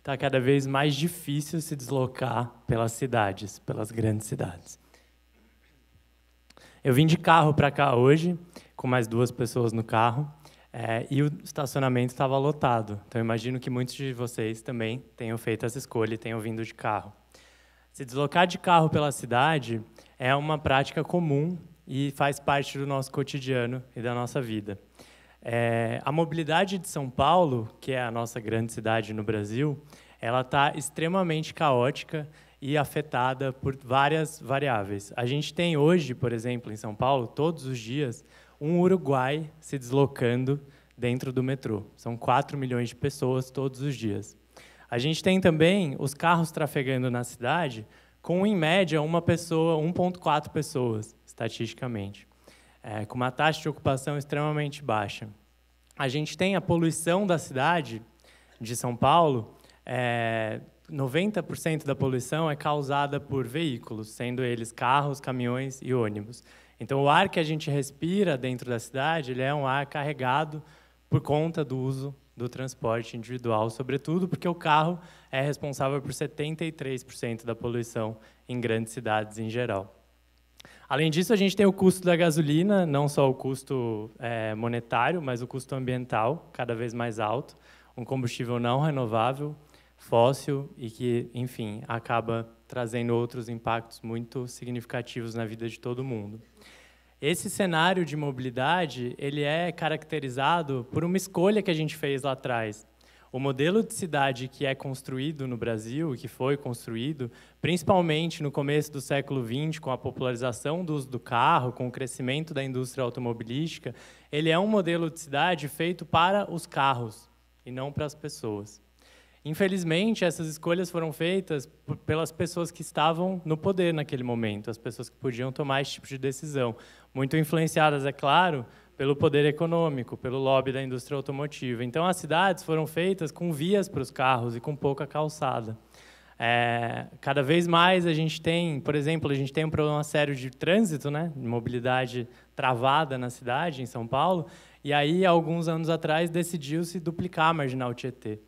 está cada vez mais difícil se deslocar pelas cidades, pelas grandes cidades. Eu vim de carro para cá hoje, com mais 2 pessoas no carro, e o estacionamento estava lotado. Então, eu imagino que muitos de vocês também tenham feito essa escolha e tenham vindo de carro. Se deslocar de carro pela cidade é uma prática comum e faz parte do nosso cotidiano e da nossa vida. A mobilidade de São Paulo, que é a nossa grande cidade no Brasil, ela está extremamente caótica e afetada por várias variáveis. A gente tem hoje, por exemplo, em São Paulo, todos os dias, um uruguai se deslocando dentro do metrô. São 4 milhões de pessoas todos os dias. A gente tem também os carros trafegando na cidade com, em média, 1,4 pessoas, estatisticamente, com uma taxa de ocupação extremamente baixa. A gente tem a poluição da cidade de São Paulo, 90% da poluição é causada por veículos, sendo eles carros, caminhões e ônibus. Então, o ar que a gente respira dentro da cidade, ele é um ar carregado por conta do uso do transporte individual, sobretudo porque o carro é responsável por 73% da poluição em grandes cidades em geral. Além disso, a gente tem o custo da gasolina, não só o custo monetário, mas o custo ambiental, cada vez mais alto, um combustível não renovável, fóssil e que, enfim, acaba trazendo outros impactos muito significativos na vida de todo mundo. Esse cenário de mobilidade, ele é caracterizado por uma escolha que a gente fez lá atrás. O modelo de cidade que é construído no Brasil, que foi construído, principalmente no começo do século XX, com a popularização do uso do carro, com o crescimento da indústria automobilística, ele é um modelo de cidade feito para os carros e não para as pessoas. Infelizmente, essas escolhas foram feitas pelas pessoas que estavam no poder naquele momento, as pessoas que podiam tomar esse tipo de decisão, muito influenciadas, é claro, pelo poder econômico, pelo lobby da indústria automotiva. Então, as cidades foram feitas com vias para os carros e com pouca calçada. Cada vez mais a gente tem, por exemplo, a gente tem um problema sério de trânsito, né, de mobilidade travada na cidade, em São Paulo, e aí, alguns anos atrás, decidiu-se duplicar a Marginal Tietê,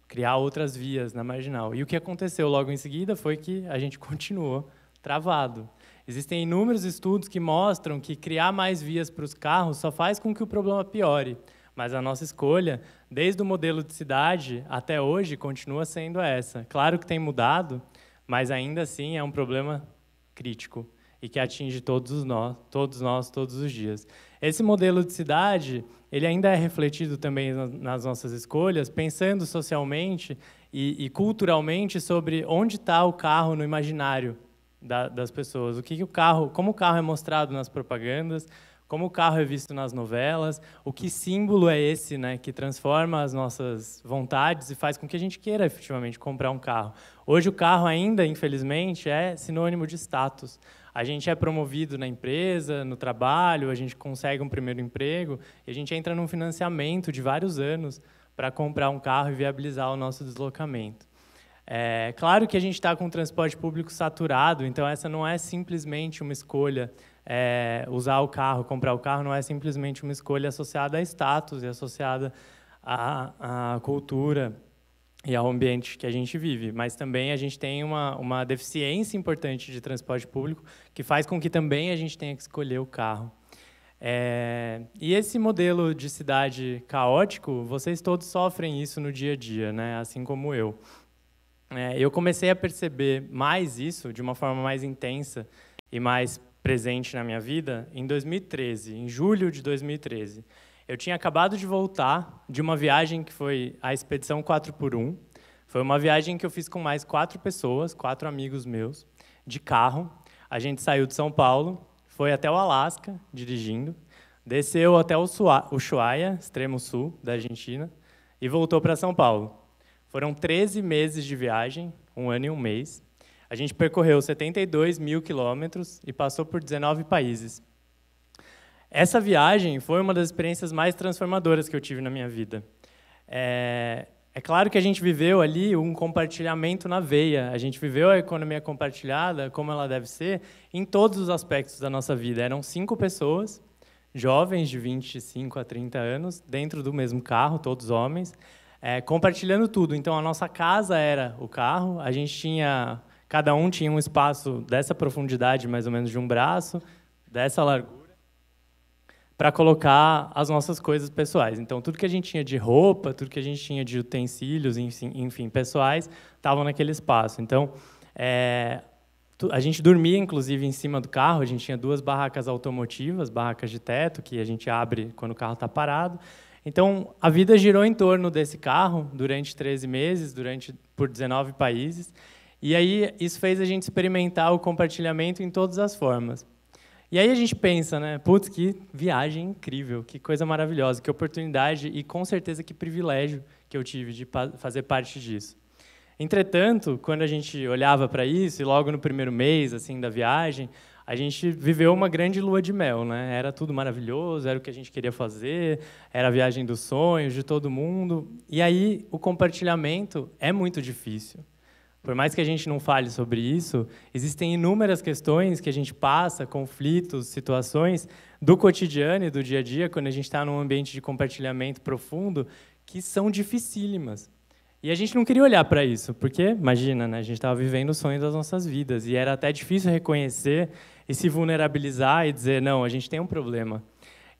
criar outras vias na Marginal. E o que aconteceu logo em seguida foi que a gente continuou travado. Existem inúmeros estudos que mostram que criar mais vias para os carros só faz com que o problema piore. Mas a nossa escolha, desde o modelo de cidade até hoje, continua sendo essa. Claro que tem mudado, mas ainda assim é um problema crítico e que atinge todos nós, todos os dias. Esse modelo de cidade, ele ainda é refletido também nas nossas escolhas, pensando socialmente e culturalmente sobre onde está o carro no imaginário das pessoas. Como o carro é mostrado nas propagandas, como o carro é visto nas novelas, o que símbolo é esse, né, que transforma as nossas vontades e faz com que a gente queira efetivamente comprar um carro. Hoje o carro ainda, infelizmente, é sinônimo de status. A gente é promovido na empresa, no trabalho, a gente consegue um primeiro emprego e a gente entra num financiamento de vários anos para comprar um carro e viabilizar o nosso deslocamento. Claro que a gente está com o transporte público saturado, então essa não é simplesmente uma escolha, usar o carro, comprar o carro, não é simplesmente uma escolha associada a status e associada à cultura e ao ambiente que a gente vive, mas também a gente tem uma deficiência importante de transporte público que faz com que também a gente tenha que escolher o carro. E esse modelo de cidade caótico, vocês todos sofrem isso no dia a dia, né? Assim como eu. Eu comecei a perceber mais isso de uma forma mais intensa e mais presente na minha vida em 2013, em julho de 2013. Eu tinha acabado de voltar de uma viagem que foi a Expedição 4x1. Foi uma viagem que eu fiz com mais 4 pessoas, 4 amigos meus, de carro. A gente saiu de São Paulo, foi até o Alasca, dirigindo, desceu até o Ushuaia, extremo sul da Argentina, e voltou para São Paulo. Foram 13 meses de viagem, 1 ano e 1 mês. A gente percorreu 72 mil quilômetros e passou por 19 países. Essa viagem foi uma das experiências mais transformadoras que eu tive na minha vida. É claro que a gente viveu ali um compartilhamento na veia. A gente viveu a economia compartilhada, como ela deve ser, em todos os aspectos da nossa vida. Eram 5 pessoas, jovens de 25 a 30 anos, dentro do mesmo carro, todos homens. compartilhando tudo. Então, a nossa casa era o carro, a gente tinha, cada um tinha um espaço dessa profundidade, mais ou menos de um braço, dessa largura, para colocar as nossas coisas pessoais. Então, tudo que a gente tinha de roupa, tudo que a gente tinha de utensílios, enfim, pessoais, estavam naquele espaço. Então, a gente dormia, inclusive, em cima do carro. A gente tinha 2 barracas automotivas, barracas de teto, que a gente abre quando o carro está parado. Então, a vida girou em torno desse carro durante 13 meses, por 19 países. E aí, isso fez a gente experimentar o compartilhamento em todas as formas. E aí a gente pensa, né? Putz, que viagem incrível, que coisa maravilhosa, que oportunidade e, com certeza, que privilégio que eu tive de fazer parte disso. Entretanto, quando a gente olhava para isso, e logo no primeiro mês assim da viagem, a gente viveu uma grande lua de mel, né? Era tudo maravilhoso, era o que a gente queria fazer, era a viagem dos sonhos de todo mundo. E aí o compartilhamento é muito difícil. Por mais que a gente não fale sobre isso, existem inúmeras questões que a gente passa, conflitos, situações do cotidiano e do dia a dia, quando a gente está num ambiente de compartilhamento profundo, que são dificílimas. E a gente não queria olhar para isso, porque, imagina, né, a gente estava vivendo o sonho das nossas vidas, e era até difícil reconhecer e se vulnerabilizar e dizer, não, a gente tem um problema.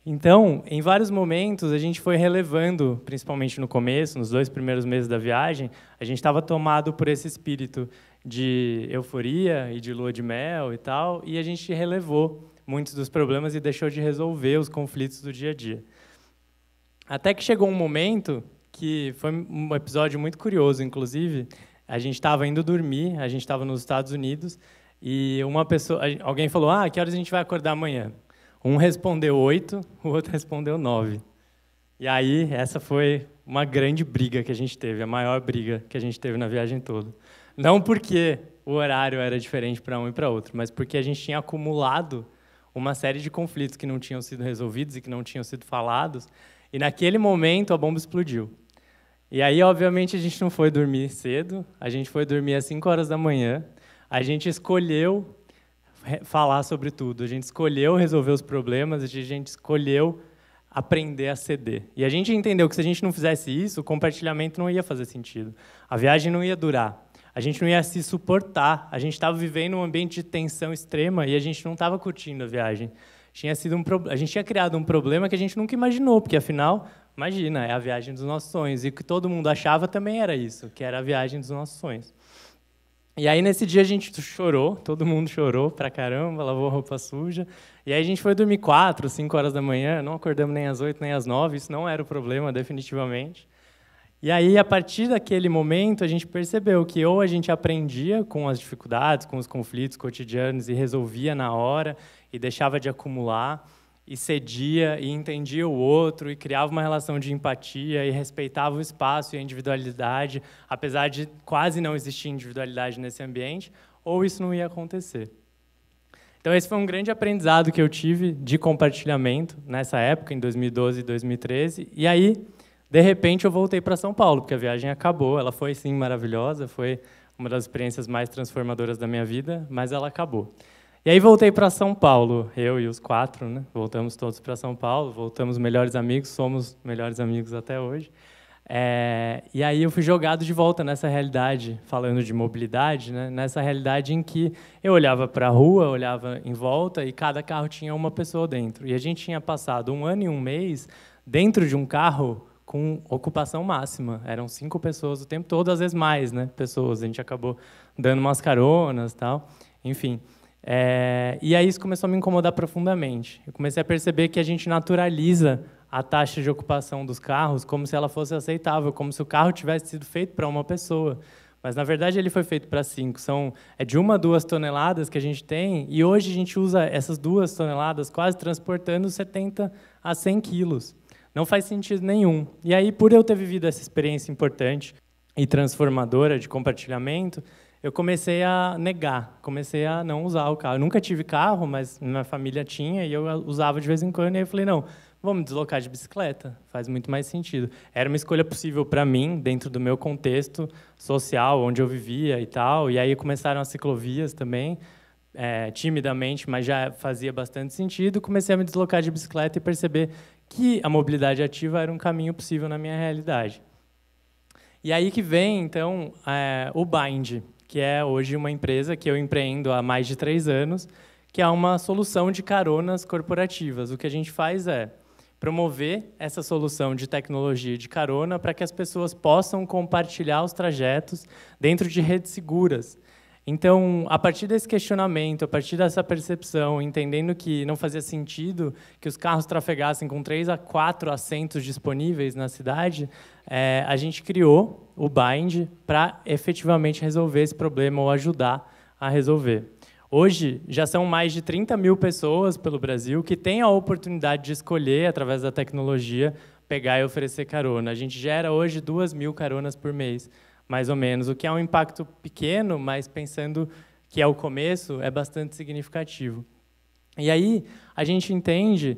Então, em vários momentos, a gente foi relevando, principalmente no começo, nos 2 primeiros meses da viagem, a gente estava tomado por esse espírito de euforia e de lua de mel e tal, e a gente relevou muitos dos problemas e deixou de resolver os conflitos do dia a dia. Até que chegou um momento que foi um episódio muito curioso, inclusive, a gente estava indo dormir, a gente estava nos Estados Unidos, e alguém falou, que horas a gente vai acordar amanhã? Um respondeu 8, o outro respondeu 9. E aí, essa foi uma grande briga que a gente teve, a maior briga que a gente teve na viagem toda. Não porque o horário era diferente para um e para outro, mas porque a gente tinha acumulado uma série de conflitos que não tinham sido resolvidos e que não tinham sido falados, e naquele momento a bomba explodiu. E aí, obviamente, a gente não foi dormir cedo, a gente foi dormir às 5 horas da manhã, a gente escolheu falar sobre tudo, a gente escolheu resolver os problemas, a gente escolheu aprender a ceder. E a gente entendeu que se a gente não fizesse isso, o compartilhamento não ia fazer sentido. A viagem não ia durar. A gente não ia se suportar. A gente estava vivendo um ambiente de tensão extrema e a gente não estava curtindo a viagem. A gente tinha criado um problema que a gente nunca imaginou, porque, afinal, imagina, é a viagem dos nossos sonhos. E o que todo mundo achava também era isso, que era a viagem dos nossos sonhos. E aí, nesse dia, a gente chorou, todo mundo chorou pra caramba, lavou roupa suja. E aí a gente foi dormir 4, 5 horas da manhã, não acordamos nem às 8, nem às 9, isso não era o problema, definitivamente. E aí, a partir daquele momento, a gente percebeu que ou a gente aprendia com as dificuldades, com os conflitos cotidianos e resolvia na hora e deixava de acumular, e cedia e entendia o outro e criava uma relação de empatia e respeitava o espaço e a individualidade, apesar de quase não existir individualidade nesse ambiente, ou isso não ia acontecer. Então, esse foi um grande aprendizado que eu tive de compartilhamento nessa época, em 2012 e 2013. E aí, de repente, eu voltei para São Paulo, porque a viagem acabou. Ela foi, sim, maravilhosa, foi uma das experiências mais transformadoras da minha vida, mas ela acabou. E aí voltei para São Paulo, eu e os 4, né? Voltamos todos para São Paulo, voltamos melhores amigos, somos melhores amigos até hoje. E aí eu fui jogado de volta nessa realidade, falando de mobilidade, né? Nessa realidade em que eu olhava para a rua, olhava em volta e cada carro tinha uma pessoa dentro. E a gente tinha passado 1 ano e 1 mês dentro de um carro com ocupação máxima. Eram 5 pessoas o tempo todo, às vezes mais, né? Pessoas. A gente acabou dando umas caronas, tal. Enfim. E aí isso começou a me incomodar profundamente. Eu comecei a perceber que a gente naturaliza a taxa de ocupação dos carros como se ela fosse aceitável, como se o carro tivesse sido feito para uma pessoa. Mas, na verdade, ele foi feito para 5. É de 1 a 2 toneladas que a gente tem, e hoje a gente usa essas 2 toneladas quase transportando 70 a 100 quilos. Não faz sentido nenhum. E aí, por eu ter vivido essa experiência importante e transformadora de compartilhamento, eu comecei a negar, comecei a não usar o carro. Eu nunca tive carro, mas minha família tinha e eu usava de vez em quando. E aí eu falei, não, vamos deslocar de bicicleta, faz muito mais sentido. Era uma escolha possível para mim, dentro do meu contexto social, onde eu vivia e tal. E aí começaram as ciclovias também, timidamente, mas já fazia bastante sentido. Comecei a me deslocar de bicicleta e perceber que a mobilidade ativa era um caminho possível na minha realidade. E aí que vem, então, o Bind, que é hoje uma empresa que eu empreendo há mais de 3 anos, que é uma solução de caronas corporativas. O que a gente faz é promover essa solução de tecnologia de carona para que as pessoas possam compartilhar os trajetos dentro de redes seguras. Então, a partir desse questionamento, a partir dessa percepção, entendendo que não fazia sentido que os carros trafegassem com 3 a 4 assentos disponíveis na cidade, a gente criou o Bind para efetivamente resolver esse problema ou ajudar a resolver. Hoje, já são mais de 30 mil pessoas pelo Brasil que têm a oportunidade de escolher, através da tecnologia, pegar e oferecer carona. A gente gera hoje 2.000 caronas por mês, mais ou menos, o que é um impacto pequeno, mas pensando que é o começo, é bastante significativo. E aí a gente entende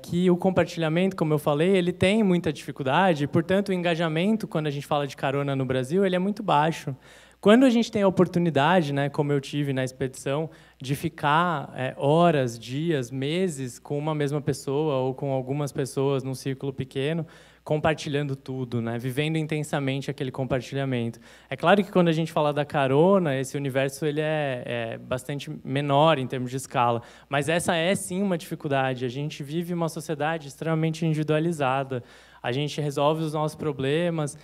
que o compartilhamento, como eu falei, ele tem muita dificuldade, e, portanto, o engajamento, quando a gente fala de carona no Brasil, ele é muito baixo. Quando a gente tem a oportunidade, né, como eu tive na expedição, de ficar horas, dias, meses com uma mesma pessoa ou com algumas pessoas num círculo pequeno, compartilhando tudo, né? Vivendo intensamente aquele compartilhamento. É claro que quando a gente fala da carona, esse universo ele é bastante menor em termos de escala, mas essa é sim uma dificuldade. A gente vive uma sociedade extremamente individualizada. A gente resolve os nossos problemas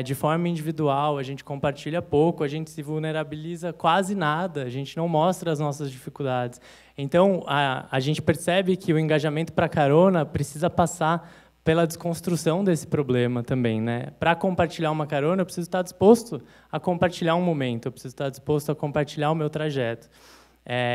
de forma individual, a gente compartilha pouco, a gente se vulnerabiliza quase nada, a gente não mostra as nossas dificuldades. Então, a gente percebe que o engajamento para carona precisa passar pela desconstrução desse problema também, né? Para compartilhar uma carona, eu preciso estar disposto a compartilhar um momento, eu preciso estar disposto a compartilhar o meu trajeto.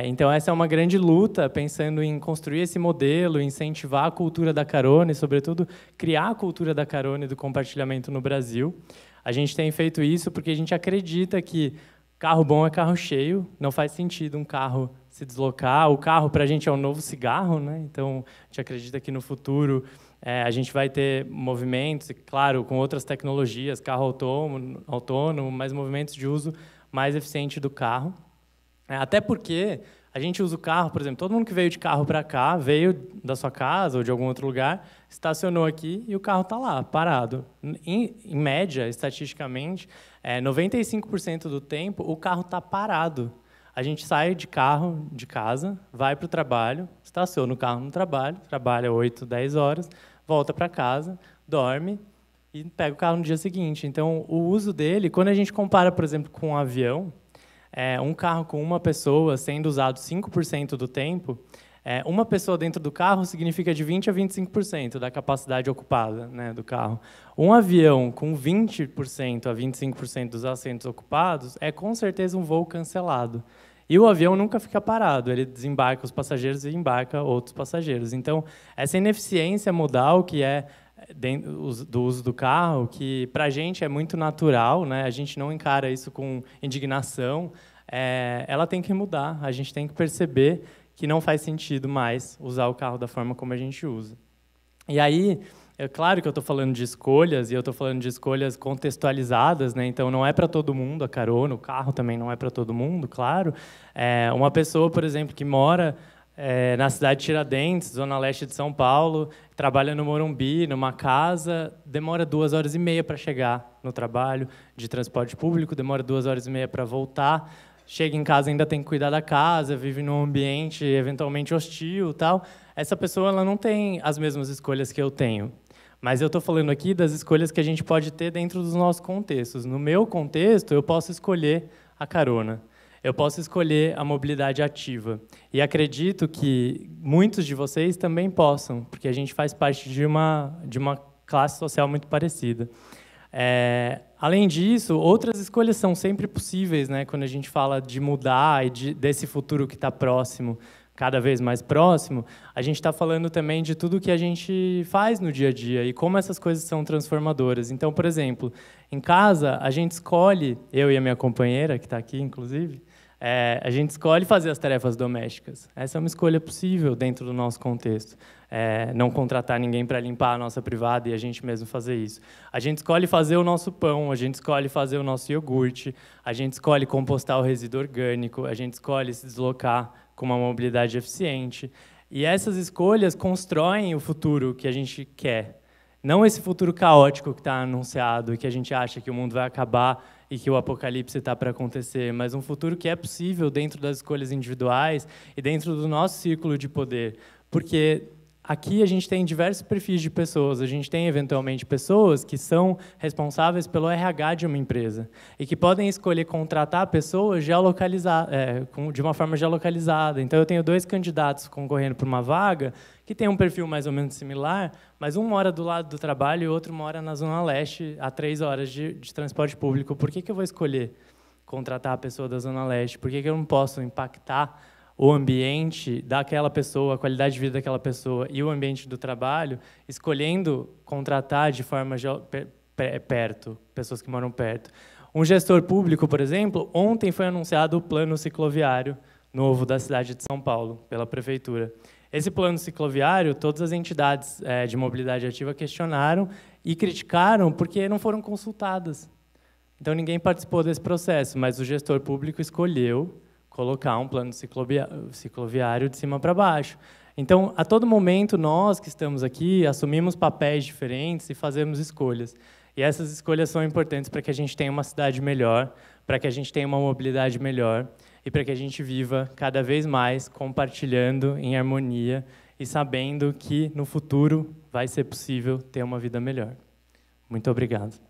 Então, essa é uma grande luta, pensando em construir esse modelo, incentivar a cultura da carona e, sobretudo, criar a cultura da carona e do compartilhamento no Brasil. A gente tem feito isso porque a gente acredita que carro bom é carro cheio, não faz sentido um carro se deslocar. O carro, para a gente, é um novo cigarro, né? Então, a gente acredita que, no futuro, a gente vai ter movimentos, claro, com outras tecnologias, carro autônomo, mas movimentos de uso mais eficiente do carro. Até porque a gente usa o carro, por exemplo, todo mundo que veio de carro para cá, veio da sua casa ou de algum outro lugar, estacionou aqui e o carro está lá, parado. Em média, estatisticamente, 95% do tempo, o carro está parado. A gente sai de carro, de casa, vai para o trabalho, estaciona o carro no trabalho, trabalha 8, 10 horas, volta para casa, dorme e pega o carro no dia seguinte. Então, o uso dele, quando a gente compara, por exemplo, com um avião, um carro com uma pessoa sendo usado 5% do tempo, uma pessoa dentro do carro significa de 20% a 25% da capacidade ocupada, né, do carro. Um avião com 20% a 25% dos assentos ocupados é, com certeza, um voo cancelado. E o avião nunca fica parado, ele desembarca os passageiros e embarca outros passageiros. Então, essa ineficiência modal que é do uso do carro, que para a gente é muito natural, né? A gente não encara isso com indignação, ela tem que mudar, a gente tem que perceber que não faz sentido mais usar o carro da forma como a gente usa. E aí, é claro que eu estou falando de escolhas, e eu estou falando de escolhas contextualizadas, né? Então, não é para todo mundo a carona, o carro também não é para todo mundo, claro. Uma pessoa, por exemplo, que mora na cidade de Tiradentes, zona leste de São Paulo, trabalha no Morumbi, numa casa, demora 2h30 para chegar no trabalho de transporte público, demora 2h30 para voltar, chega em casa, ainda tem que cuidar da casa, vive num ambiente eventualmente hostil, tal. Essa pessoa ela não tem as mesmas escolhas que eu tenho. Mas eu estou falando aqui das escolhas que a gente pode ter dentro dos nossos contextos. No meu contexto, eu posso escolher a carona. Eu posso escolher a mobilidade ativa. E acredito que muitos de vocês também possam, porque a gente faz parte de uma classe social muito parecida. Além disso, outras escolhas são sempre possíveis, né, quando a gente fala de mudar e desse futuro que está próximo, cada vez mais próximo, a gente está falando também de tudo que a gente faz no dia a dia e como essas coisas são transformadoras. Então, por exemplo, em casa, a gente escolhe, eu e a minha companheira, que está aqui, inclusive, a gente escolhe fazer as tarefas domésticas. Essa é uma escolha possível dentro do nosso contexto. Não contratar ninguém para limpar a nossa privada e a gente mesmo fazer isso. A gente escolhe fazer o nosso pão, a gente escolhe fazer o nosso iogurte, a gente escolhe compostar o resíduo orgânico, a gente escolhe se deslocar com uma mobilidade eficiente. E essas escolhas constroem o futuro que a gente quer. Não esse futuro caótico que está anunciado e que a gente acha que o mundo vai acabar e que o apocalipse está para acontecer, mas um futuro que é possível dentro das escolhas individuais e dentro do nosso círculo de poder. Porque aqui a gente tem diversos perfis de pessoas. A gente tem, eventualmente, pessoas que são responsáveis pelo RH de uma empresa e que podem escolher contratar pessoas de uma forma geolocalizada. Então, eu tenho 2 candidatos concorrendo por uma vaga que tem um perfil mais ou menos similar, mas um mora do lado do trabalho e o outro mora na Zona Leste, a 3 horas de transporte público. Por que eu vou escolher contratar a pessoa da Zona Leste? Por que eu não posso impactar o ambiente daquela pessoa, a qualidade de vida daquela pessoa e o ambiente do trabalho, escolhendo contratar de forma perto, pessoas que moram perto? Um gestor público, por exemplo, ontem foi anunciado o plano cicloviário novo da cidade de São Paulo, pela prefeitura. Esse plano cicloviário, todas as entidades de mobilidade ativa questionaram e criticaram porque não foram consultadas. Então, ninguém participou desse processo, mas o gestor público escolheu colocar um plano cicloviário de cima para baixo. Então, a todo momento, nós que estamos aqui assumimos papéis diferentes e fazemos escolhas. E essas escolhas são importantes para que a gente tenha uma cidade melhor, para que a gente tenha uma mobilidade melhor e para que a gente viva cada vez mais compartilhando em harmonia e sabendo que, no futuro, vai ser possível ter uma vida melhor. Muito obrigado.